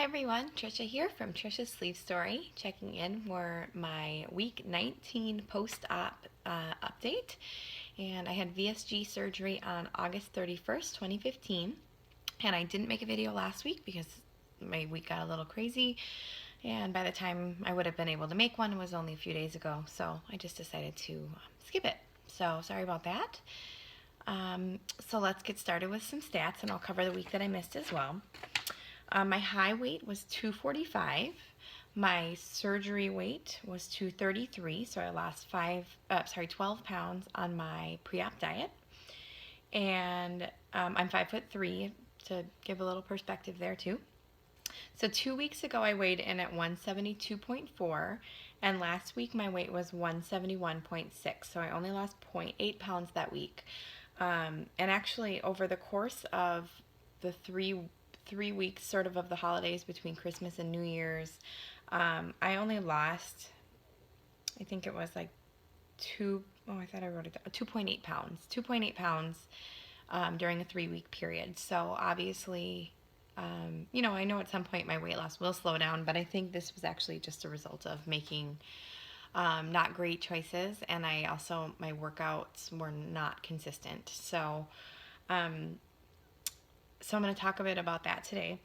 everyone, Trisha here from Trisha's Sleep Story, checking in for my week 19 post-op update. And I had VSG surgery on August 31st, 2015. And I didn't make a video last week because my week got a little crazy. And by the time I would have been able to make one, it was only a few days ago. So I just decided to skip it. So sorry about that. So let's get started with some stats, and I'll cover the week that I missed as well. My high weight was 245. My surgery weight was 233, so I lost 12 pounds on my pre-op diet. And I'm 5'3", to give a little perspective there too. So 2 weeks ago I weighed in at 172.4, and last week my weight was 171.6, so I only lost 0.8 pounds that week. And actually over the course of the three weeks sort of the holidays between Christmas and New Year's, I only lost, I think it was like 2.8 pounds. 2.8 pounds during a 3-week period. So obviously, I know at some point my weight loss will slow down, but I think this was actually just a result of making not great choices, and my workouts were not consistent. So I'm going to talk a bit about that today.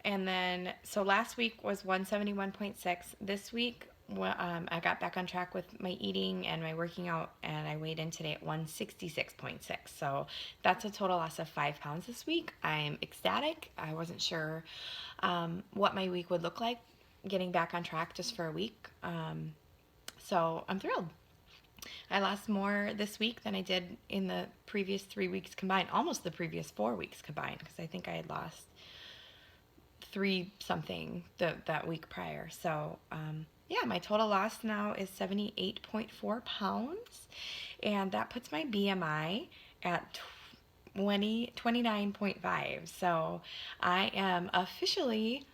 And then, so last week was 171.6. This week, I got back on track with my eating and my working out, and I weighed in today at 166.6. So that's a total loss of 5 pounds this week. I'm ecstatic. I wasn't sure what my week would look like getting back on track just for a week. So I'm thrilled. I lost more this week than I did in the previous 3 weeks combined, almost the previous 4 weeks combined, because I think I had lost 3 something that week prior. So my total loss now is 78.4 pounds, and that puts my BMI at 29.5. So I am officially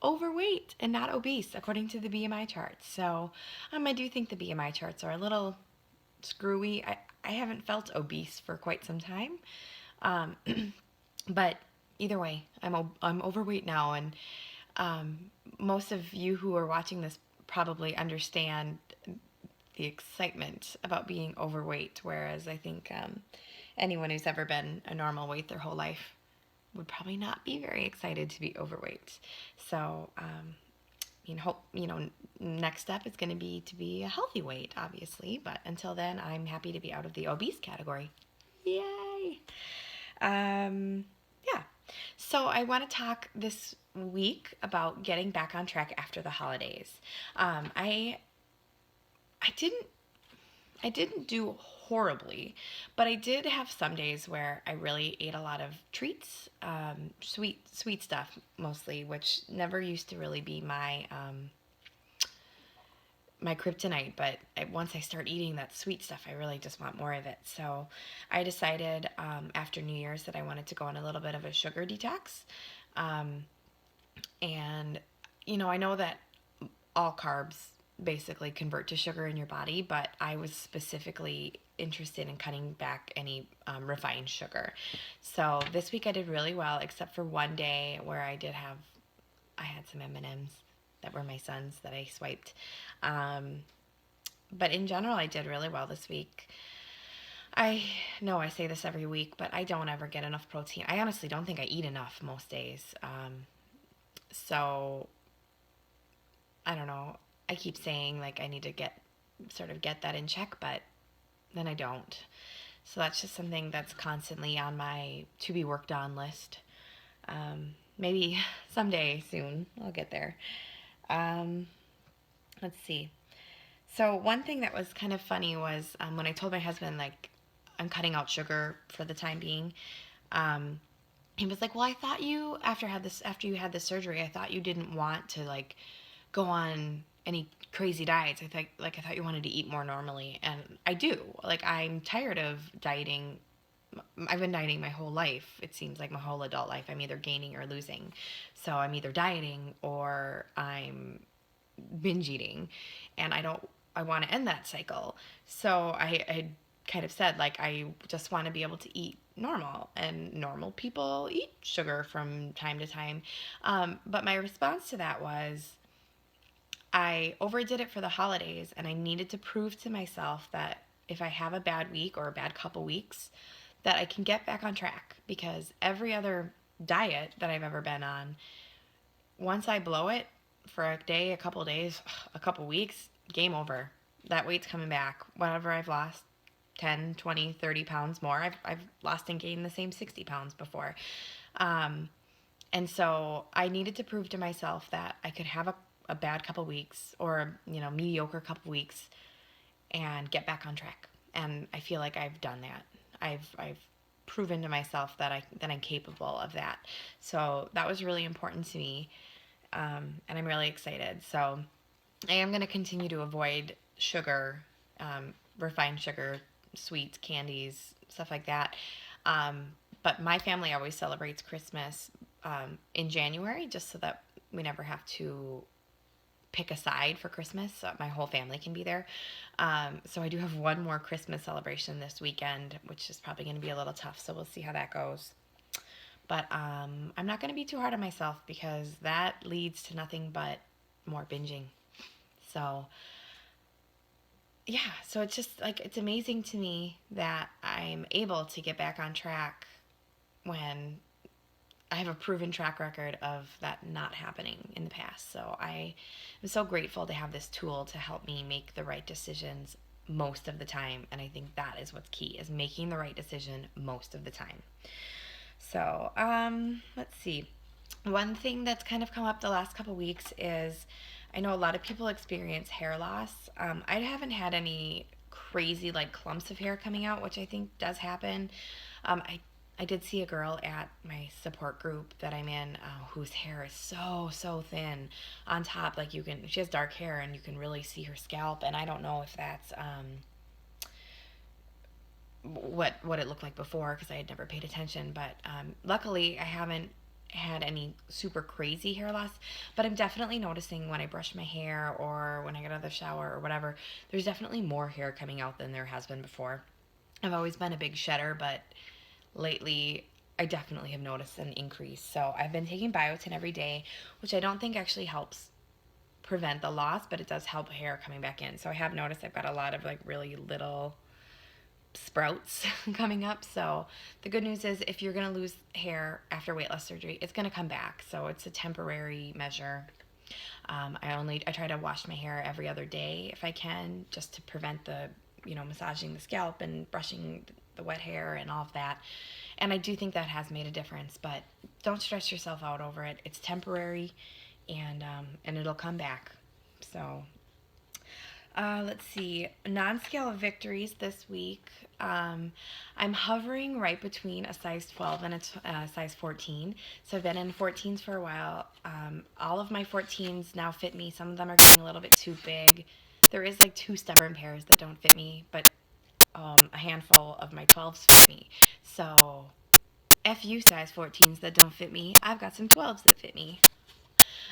overweight and not obese according to the BMI charts. So I do think the BMI charts are a little screwy. I haven't felt obese for quite some time, but either way, I'm overweight now, and most of you who are watching this probably understand the excitement about being overweight, whereas I think anyone who's ever been a normal weight their whole life would probably not be very excited to be overweight. So next step is going to be a healthy weight, obviously, but until then, I'm happy to be out of the obese category. Yay! So I want to talk this week about getting back on track after the holidays. I didn't do horribly, but I did have some days where I really ate a lot of treats, sweet stuff mostly, which never used to really be my kryptonite, but once I start eating that sweet stuff, I really just want more of it. So I decided after New Year's that I wanted to go on a little bit of a sugar detox. And, I know that all carbs basically convert to sugar in your body, but I was specifically interested in cutting back any refined sugar. So this week I did really well, except for one day where I had some M&Ms that were my son's that I swiped. But in general, I did really well this week. I know I say this every week, but I don't ever get enough protein. I honestly don't think I eat enough most days. So I don't know. I keep saying like I need to get that in check, but then I don't. So that's just something that's constantly on my to be worked on list. Maybe someday soon I'll get there. Let's see. So one thing that was kind of funny was when I told my husband, like, I'm cutting out sugar for the time being, he was like, well, I thought after you had this surgery, I thought you didn't want to, like, go on any crazy diets. I thought you wanted to eat more normally. And I do. Like, I'm tired of dieting. I've been dieting my whole life. It seems like my whole adult life. I'm either gaining or losing. So I'm either dieting or I'm binge eating, and I want to end that cycle. So I kind of said, like, I just want to be able to eat normal, and normal people eat sugar from time to time. But my response to that was, I overdid it for the holidays, and I needed to prove to myself that if I have a bad week or a bad couple weeks, that I can get back on track, because every other diet that I've ever been on, once I blow it for a day, a couple days, a couple weeks, game over. That weight's coming back. Whatever I've lost, 10, 20, 30 pounds more, I've lost and gained the same 60 pounds before. And so I needed to prove to myself that I could have a bad couple weeks, or, mediocre couple weeks, and get back on track. And I feel like I've done that. I've proven to myself that I'm capable of that. So that was really important to me. And I'm really excited. So I am going to continue to avoid sugar, refined sugar, sweets, candies, stuff like that. But my family always celebrates Christmas in January, just so that we never have to pick a side for Christmas, so my whole family can be there. So I do have one more Christmas celebration this weekend, which is probably going to be a little tough, so we'll see how that goes. But I'm not going to be too hard on myself, because that leads to nothing but more binging. So yeah, so it's just like, it's amazing to me that I'm able to get back on track when I have a proven track record of that not happening in the past. So I am so grateful to have this tool to help me make the right decisions most of the time. And I think that is what's key, is making the right decision most of the time. So let's see. One thing that's kind of come up the last couple weeks is, I know a lot of people experience hair loss. I haven't had any crazy like clumps of hair coming out, which I think does happen. I did see a girl at my support group that I'm in, whose hair is so thin on top. Like, she has dark hair and you can really see her scalp. And I don't know if that's what it looked like before, because I had never paid attention. But luckily I haven't had any super crazy hair loss, but I'm definitely noticing when I brush my hair or when I get out of the shower or whatever, there's definitely more hair coming out than there has been before. I've always been a big shedder, but lately I definitely have noticed an increase. So I've been taking biotin every day, which I don't think actually helps prevent the loss, but it does help hair coming back in. So I have noticed I've got a lot of like really little sprouts coming up. So the good news is, if you're going to lose hair after weight loss surgery, it's going to come back. So it's a temporary measure. I try to wash my hair every other day if I can, just to prevent the, massaging the scalp and brushing the wet hair and all of that. And I do think that has made a difference, but don't stress yourself out over it. It's temporary, and it'll come back. So let's see, non-scale of victories this week. I'm hovering right between a size 12 and a size 14. So I've been in 14s for a while. All of my 14s now fit me. Some of them are getting a little bit too big. There is like 2 stubborn pairs that don't fit me, but a handful of my 12s fit me. So F you size 14s that don't fit me. I've got some 12s that fit me.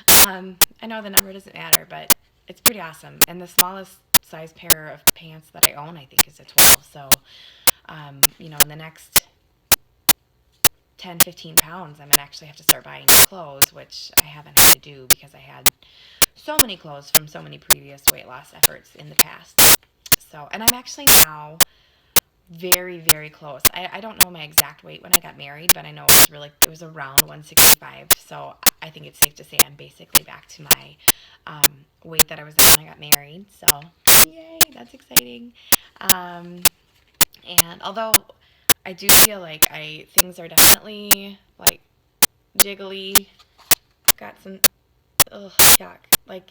I know the number doesn't matter, but it's pretty awesome. And the smallest size pair of pants that I own, I think, is a 12. So, in the next 10, 15 pounds, I'm going to actually have to start buying clothes, which I haven't had to do because I had so many clothes from so many previous weight loss efforts in the past. So, and I'm actually now very, very close. I don't know my exact weight when I got married, but I know it was around 165. So I think it's safe to say I'm basically back to my weight that I was at when I got married. So yay, that's exciting. And although I do feel like things are definitely like jiggly, got some yuck. Like,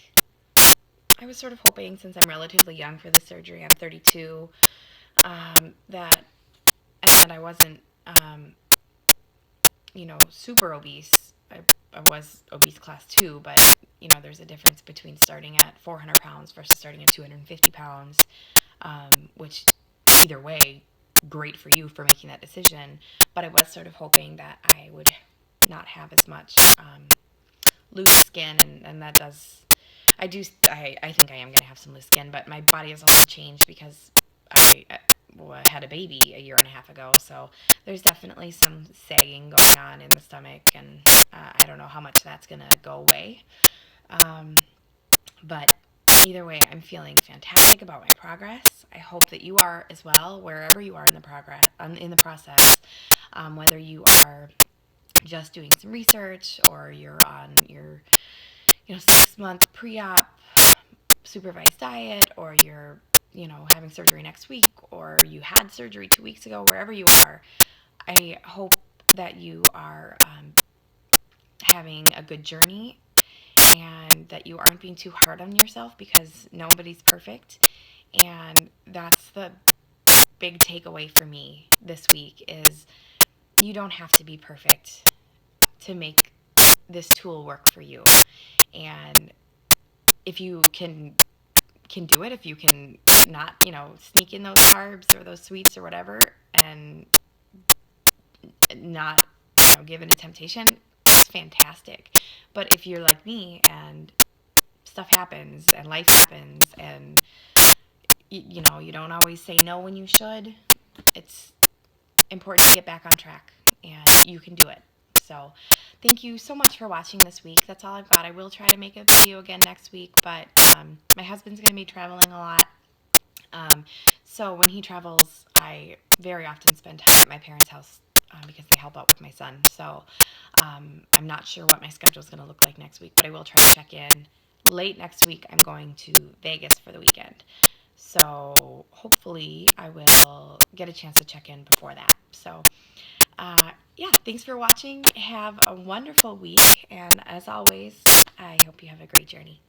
I was sort of hoping, since I'm relatively young for the surgery, I'm 32, that I wasn't, super obese. I was obese class 2, but, there's a difference between starting at 400 pounds versus starting at 250 pounds, which either way, great for you for making that decision. But I was sort of hoping that I would not have as much loose skin, and that does, I think I am going to have some loose skin, but my body has also changed because had a baby a year and a half ago, so there's definitely some sagging going on in the stomach, and I don't know how much that's gonna go away. But either way, I'm feeling fantastic about my progress. I hope that you are as well, wherever you are in the process, whether you are just doing some research or you're on your 6-month pre-op supervised diet, or you're having surgery next week, or you had surgery 2 weeks ago. Wherever you are, I hope that you are having a good journey, and that you aren't being too hard on yourself, because nobody's perfect. And that's the big takeaway for me this week, is you don't have to be perfect to make this tool work for you. And if you can do it, if you can not, sneak in those carbs or those sweets or whatever, and not, give in to temptation, it's fantastic. But if you're like me and stuff happens and life happens, and you don't always say no when you should, it's important to get back on track, and you can do it. So thank you so much for watching this week. That's all I've got. I will try to make a video again next week, but my husband's going to be traveling a lot. So when he travels, I very often spend time at my parents' house because they help out with my son. So I'm not sure what my schedule is going to look like next week, but I will try to check in. Late next week, I'm going to Vegas for the weekend. So hopefully I will get a chance to check in before that. So yeah, thanks for watching. Have a wonderful week. And as always, I hope you have a great journey.